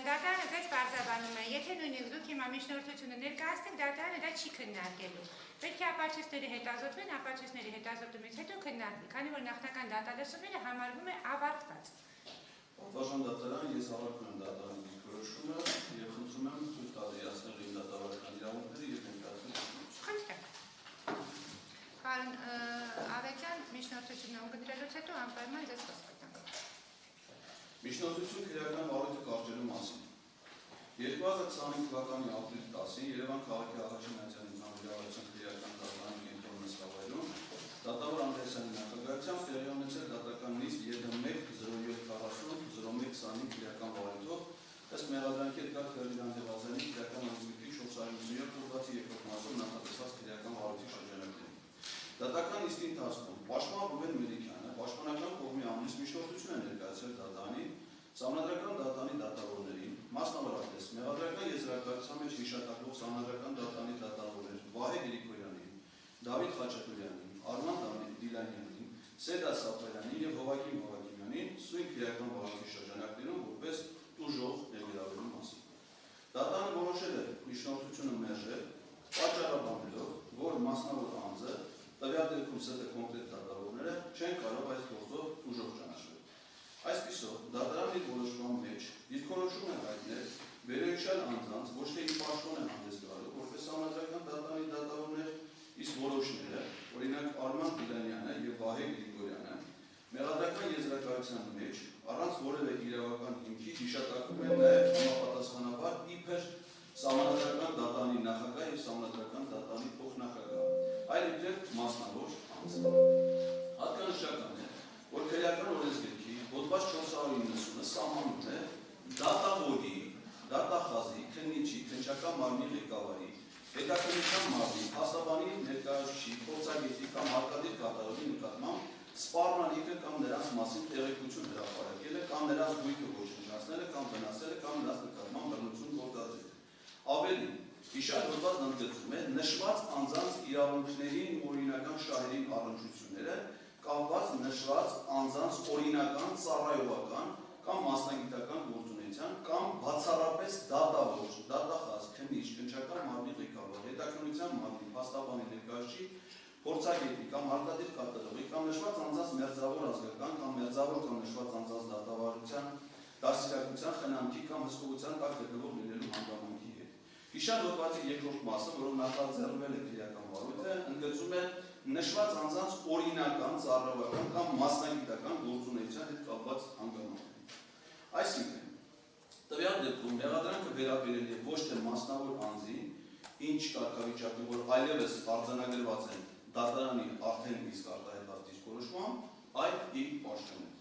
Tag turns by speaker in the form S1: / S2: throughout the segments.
S1: Դատարանը այդպես բարձրաբանում է, եթե նույնիսկ դուք հիմա միջնորդությունը ներկայացնեք, դատարանը դա չի քննարկելու։ Պետք է ապացույցները հետազոտվեն, ապացույցների հետազոտումից հետո քննարկվի, քանի որ նախնական դատալսումները համարվում է ավարտված։
S2: Պատվարժան դատարան, ես հավաքում եմ դատարանի դիրքորոշումը եւ խնդրում եմ ցույց տալ իրացնել իմ դատավարական իրավունքները եւ ներկայացնել։
S1: Խնդրեմ։ Պարոն Ավետյան, միջնորդությունը ունկնդրելուց հետո անպայման ձեզ խոսք տանք։
S2: Միջնորդություն քրեական վարույթը կարճելու մասին։ 2025 թվականի ապրիլի 10-ին Երևան քաղաքի առաջին այցելության վիրավորության քրեական դատարանի կենտրոն նստավայրում դատավոր Անդրեասյանի նախագահությամբ տեղի ունեցել դատական նիստ ԵԴՄ-0740-0125 քրեական վարույթով ըստ մեղադրանքի Էդգար Ֆերդինանդ Դևազյանի քրեական անձնագրի 457 հոդվածի երկրորդ մասում նախատեսված քրեական վարույթի շրջանակներին։ Դատական նիստի ընթացքում պաշտպան Ռուբեն Մելիքյանը պաշտպանական կողմի ամուսնու միջնորդություն է ներկայացրել դատարանին, Սահմանադրական դատարանի դատավորներին, մասնավորապես մեղադրական եզրակացության մեջ հիշատակվող Սահմանադրական դատարանի դատավորներ Վահե Գրիգորյանին, Դավիթ Խաչատուրյանին, Արման Դիլանյանին, Սեդա Սաֆարյանին եւ Հովակիմ Հովակիմյանին սույն քրեական վարույթի շրջանակներում որպես տուժող ներգրավելու մասին։ Դատարանը որոշել է միջնորդությունը մերժել, պատճառաբանելով, որ մասնավոր անձը տվյալ դեպքում ՍՏ կոնկրետ դատավորները չեն կարող այս գործով տուժող ճանաչվել։ Այսպիսով, դատարանի որոշման մեջ դիրքորոշում է հայտնել վերոհիշյալ անձանց ոչ թե իր պաշտոն է հանդես գալու, որպես Սահմանադրական դատարանի դատավորներ, իսկ որոշները, օրինակ Արման Դիլանյանը եւ Վահե Գրիգորյանը, մեղադրական եզրակացության մեջ առանց որևէ իրավական հիմքի հիշատակվում են նաեւ համապատասխանաբար իբր Սահմանադրական դատարանի նախագահ եւ Սահմանադրական դատարանի փոխնախագահ, այլ իբրև մասնավոր անձ։ Հատկանշական է, որ քրեական օրենսգրքի հոդված 490-ը սահմանում է դատավորի, դատախազի, քննիչի, քննչական մարմնի ղեկավարի, հետաքննության մարմնի, փաստաբանի ներկայացուցիչի, փորձագետի կամ հարկադիր կատարողի նկատմամբ սպառնալիքը կամ նրանց մասին տեղեկություն հրապարակելը կամ նրանց գույքը ոչնչացնելը կամ վնասելը կամ նրանց նկատմամբ բռնություն գործադրելը։ Ավելին, հիշյալ հոդվածն ընդգծում է նշված անձանց իրավունքներին ու օրինական շահերին առնչությունները կապված նշված անձանց օրինական, ծառայողական կամ մասնագիտական գործունեության կամ բացառապես դատավոր, դատախազ, քննիչ, քննչական մարմնի ղեկավար, հետաքննության մարմնի, փաստաբանի ներկայացուցիչ, փորձագետի կամ հարկադիր կատարողի կամ նշված անձանց մերձավոր ազգական կամ մերձավոր կամ նշված անձանց դատավարության, դաստիարակության, խնամքի կամ հսկողության տակ գտնվող լինելու հանգամանքի հետ։ Հիշյալ հոդվածի երկրորդ մասը, որով նախաձեռնվել է քրեական վարույթը, ընդգծում է նշված անձանց օրինական, ծառայողական կամ մասնագիտական գործունեության հետ կապված հանգամանքներ։ Այսինքն, տվյալ դեպքում մեղադրանքը վերաբերել է ոչ թե մասնավոր անձին, ինչ կարգավիճակի, որ այլևս արձանագրված են դատարանի արդեն իսկ արտահայտված դիրքորոշմամբ, այլ իր պաշտոնին։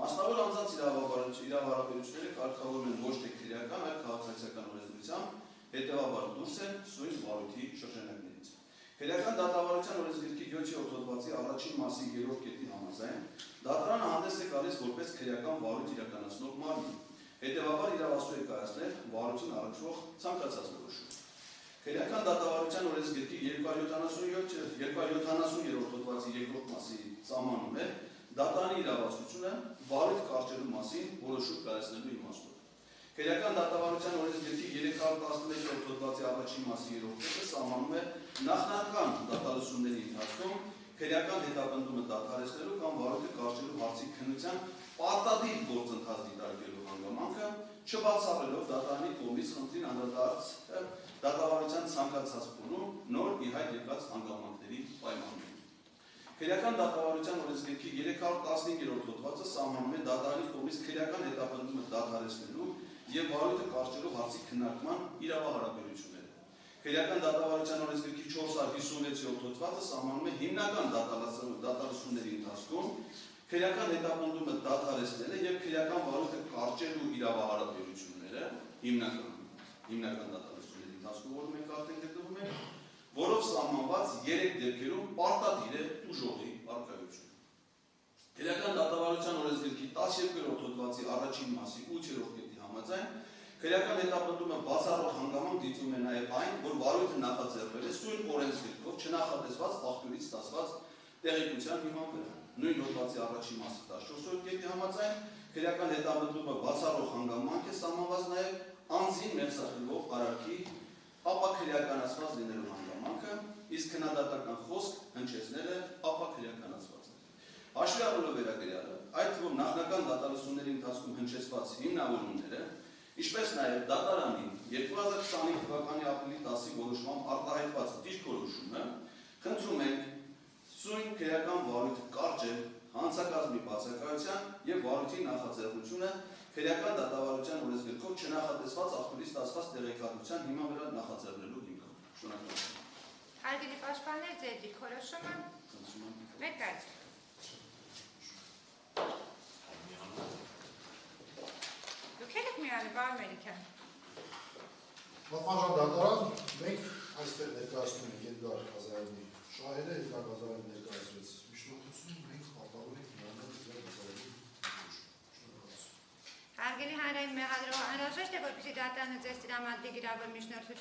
S2: Մասնավոր անձանց իրավահարաբերությունները կարգավորվում են ոչ թե քրեական, այլ քաղաքացիական օրենսդրությամբ, հետևաբար դուրս են սույն վարույթի շրջանակներից։ Քրեական դատավարության օրենսգրքի 7-րդ հոդվածի առաջին մասի 3-րդ կետի համաձայն դատարանը հանդես է գալիս որպես քրեական վարույթ իրականացնող մարմին, հետևաբար իրավասու է կայացնել վարույթին առնչվող ցանկացած որոշում։ Քրեական դատավարության օրենսգրքի 270-րդ հոդվածի 2-րդ մասի սահմանում է դատարանի իրավասությունը վարույթ կարճելու մասին որոշում կայացնելու իմաստով։ Քրեական դատավարության օրենսգրքի 311-րդ հոդվածի առաջին մասի 3-րդ կետը սահմանում է նախնական դատալսումների ընթացքում քրեական հետապնդումը դադարեցնելու կամ վարույթը կարճելու հարցի քննության պարտադիր գործընթաց դիտարկելու հանգամանքը, չբացառելով դատարանի կողմից խնդրին անդրադարձ դատավարության ցանկացած փուլում նոր ի հայտ եկած հանգամանքների պայմաններում։ Քրեական դատավարության օրենսգրքի 315-րդ հոդվածը սահմանում է դատարանի կողմից քրեական հետապնդումը դադարեցնելու եւ վարույթը կարճելու հարցի քննարկման իրավահարաբերությունները։ Քրեական դատավարության օրենսգրքի 456-րդ հոդվածը սահմանում է հիմնական դատալսումների ընթացքում քրեական հետապնդումը դադարեցնելը եւ քրեական վարույթը կարճելու իրավահարաբերությունները հիմնական դատալսումների ընթացքում, որ մենք արդեն գտնվում ենք, որով սահմանված 3 դեպքերում պարտադիր է տուժողի առկայությունը։ Քրեական դատավարության օրենսգրքի 12-րդ հոդվածի առաջին մասի 8-րդ կետի համաձայն քրեական հետապնդումը բացառող հանգամանք դիտվում է նաև այն, որ վարույթը նախաձեռնել է սույն օրենսգրքով չնախատեսված աղբյուրից ստացված տեղեկության հիման վրա։ Նույն հոդվածի առաջին մասի 14-րդ կետի համաձայն քրեական հետամտումը բացառող հանգամանք է սահմանված նաև անձին մեղսախլվող արարքի ապա քրեականացված լինելու հանգամանքը, իսկ քննադատական խոսք հնչեցնելը ապա քրեականացված է։ Հաշվի առնելով վերագրյալը, այդ թվում նախնական դատալսումների ընթացքում հնչեցված հիմնավորումները, ինչպես նաև դատարանի 2025 թվականի ապրիլի 10-ի որոշմամբ արտահայտված դիրքորոշումը, խնդրում ենք սույն քրեական վարույթը կարճել հանցակազմի բացակայության եւ վարույթի նախաձեռնությունը քրեական դատավարության օրենսգրքով չնախատեսված աղբյուրից ստացված տեղեկատվության հիման վրա նախաձեռնելու հիմքով։ Շնորհակալություն։
S1: Հարգելի պաշտպաններ, ձեր դիրքորոշումը ներկայացրեք։ Դուք եք միանում, պարոն Մելիքյան։
S3: Պատմական դատարան, մենք այստեղ ներկայացնում ենք Էդգար Ղազարյանի շահերը, Էդգար Ղազարյանը ներկայացրեց միջնորդություն, մենք պարտավոր ենք միանալ Էդգար Ղազարյանի
S1: Հարգելի հանրային մեղադրող, անհրաժեշտ է, որպեսզի դատարանը ձեզ տրամադրի գրավոր միջնորդությունը